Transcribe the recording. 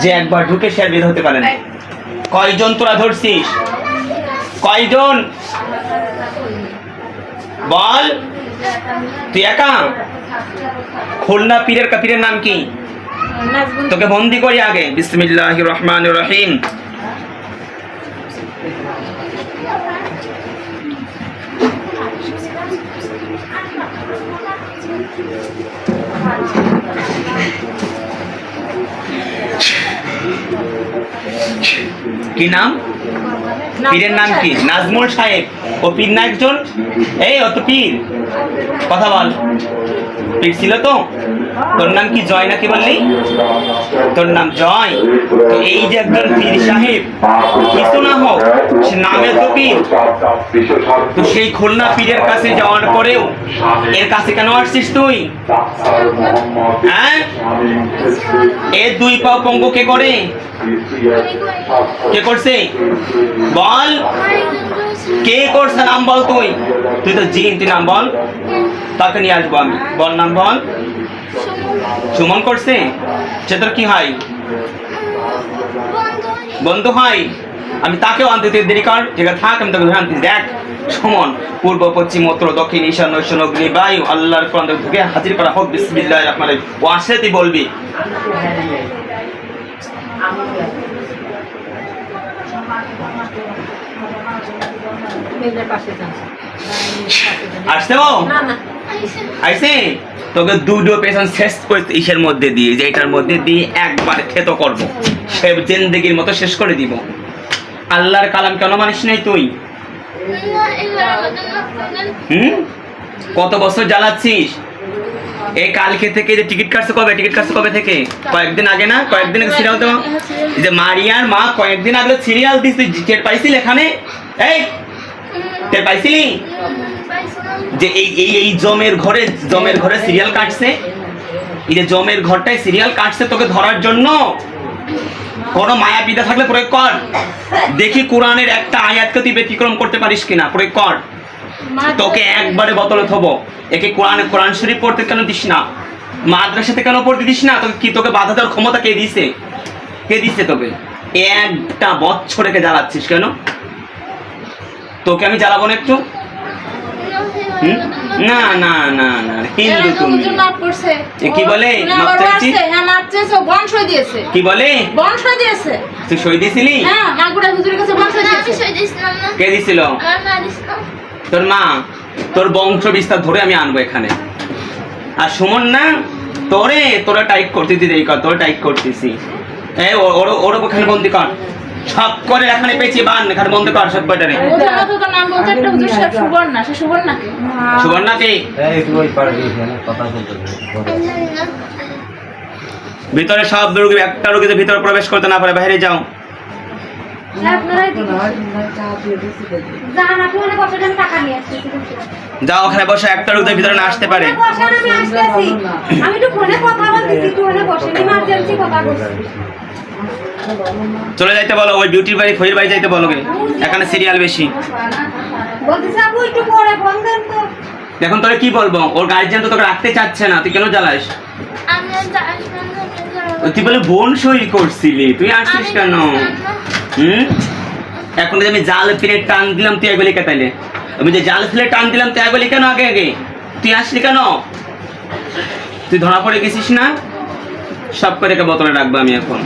যে একবার ঢুকে সে আর বের হতে পারে না। কয়জন তোরা ধরছিস? কয়জন বল? তুই একা? খুলনা পীরের নাম কি? তোকে বন্দি করি আগে। বিসমিল্লাহির রহমানির রহিম। কি নাম? পীরের নাম কি? নাজমুল সাহেব। ও পীর না একজন? এই ও তো পীর। কথা বল। পীর ছিল তো? তোর নাম কি জয় নাকি বললি? তোর নাম জয়? তো এই যে একজন পীর সাহেব, কিছু না হোক সে নামে তো পীর। তো সেই খুলনা পীরের কাছে যাওয়ার পরেও এর কাছে কেন আসছিস তুই? হ্যাঁ, এ দুই পা পঙ্গু কে করে? কে করছে বল? কে করছে? নাম বল। তুই তো জিন, তুই নাম বল। তাকে নিয়ে আসবো আমি। বল নাম বল। সুমন করছে? সে তোর কি হয়? বন্ধু হয়? আমি তাকেও আনতে দেরি কর। যেটা থাক আমি তোকে আনতে। দেখ সুমন, পূর্ব পশ্চিম উত্তর দক্ষিণ ঈশান ঐশান অগ্নি বায়ু আল্লাহর কোরআন থেকে হাজির করা হোক। বিসমিল্লাহির রহমানির রহিম। ও আসে তুই বলবি। আসতে আইসে তোকে দুটো পেছন শেষ করে ইসের মধ্যে দিয়ে, যে এটার মধ্যে দিয়ে একবার খেত করবো, সে জিন্দেগির মতো শেষ করে দিব। আল্লাহর কালাম কেন মানিস নাই তুই? কত বছর জ্বালাচ্ছিস? এই কালকে থেকে যে টিকিট কাটছে কবে? টিকিট কাটছে কবে থেকে? কয়েকদিন আগে না? কয়েকদিন আগে সিরিয়াল তো যে মারিয়ার মা কয়েকদিন আগে সিরিয়াল দিস, তুই টের পাইছিলি এখানে? এই টের পাইছিলি যে এই জমের ঘরে সিরিয়াল কাটছে? এই যে জমের ঘরটায় সিরিয়াল কাটছে তোকে ধরার জন্য। কোনো মায়া বিদ্যা থাকলে প্রয়োগ কর। দেখি কোরআনের একটা আয়াতকে তুই ব্যতিক্রম করতে পারিস কিনা, প্রয়োগ কর। তোকে একবারে বতলে থবো। একে কোরআন শরীফ পড়তে কেন দিস না? মাদ্রাসাতে কেন পড়তে দিস না? তোকে বাধা দেওয়ার ক্ষমতা কে দিছে? কে দিছে তোকে? একটা বছর একে জ্বালাচ্ছিস কেন? তোকে আমি জ্বালাবো না একটু? না না না না, হিন্দু তুমি। কি বলে? কি বলে? তুই সই দিয়েছিলি? কে দিছিল? তোর মা। তোর বংশ বিস্তার ধরে আমি আনবো এখানে। আর সুমন না, তোরা টাইট করতে দিদি, তোরা টাইট করতেছি। ওর ওখানে বন্দি কর, সব করে এখানে পেঁচিয়ে বান, এখানে বন্ধ কর সব কয়টারে। সুবর্ণা কে? ভিতরে সব রোগী, একটা রোগীতে ভিতরে প্রবেশ করতে না পারে, বাইরে যাও। যাও ওখানে বসে, একটা রোগীদের ভিতরে না আসতে পারে। চলে যাইতে বলো, ওই বিউটির বাড়ি খইয়ের বাড়ি যাইতে বলো। এখানে সিরিয়াল বেশি। এখন তোরা কি বলবো? ওর গার্জিয়ান তো তোকে রাখতে চাচ্ছে না, তুই কেন জ্বালাস? তুই বলে বোন সই করছিলি, তুই আসছিস কেন? এখন আমি জাল ফিরে টান দিলাম, তুই বলি কে? তাইলে আমি যে জাল ফিরে টান দিলাম তুই বলি কেন? আগে তুই আসলি কেন? তুই ধরা পড়ে গেছিস না? সব করে বোতলে রাখবো আমি এখন।